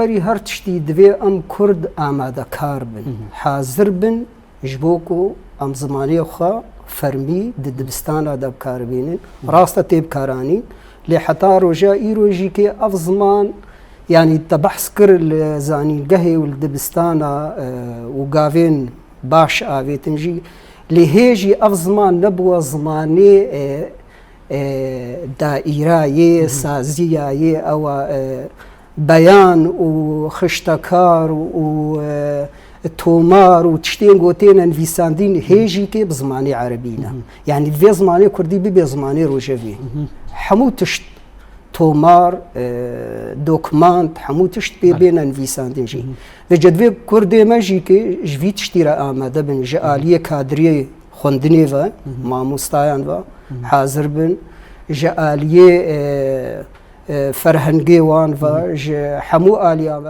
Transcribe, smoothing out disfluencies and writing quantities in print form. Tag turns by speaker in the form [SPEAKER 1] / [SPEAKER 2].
[SPEAKER 1] لەبەری هەر تشتی دەوێ ئەم کورد ئامادەکار بن حازر بن ji bo ku em zimaniyê xwe fermî di dibistana de bikarbînin rast e têbkaranî lê heta roja îro jî kê ev ziman yanî te behs kir li zanîngehê û li dibistana û gavên baş avêtin jî lê hê jî ev ziman nebûye zimanê daîrayê saziyayê ew beyan û xiştekar û تۆمار و tiştên gotêne nivîsandîn hê jî kê bi zimanê erebî ne yanî divê zimanê kurdî bibe zimanê rojevê hemû tişt tômar dokmant hemû tişt pê bêne nivîsandin jî ve cedvê kurdê me jî kê ji vî tiştî re amade bin ji aliyê kadriyê xwendinê ve mamostayan ve hazir bin ji aliyê ferhengê wan ve ji hemû aliyan ve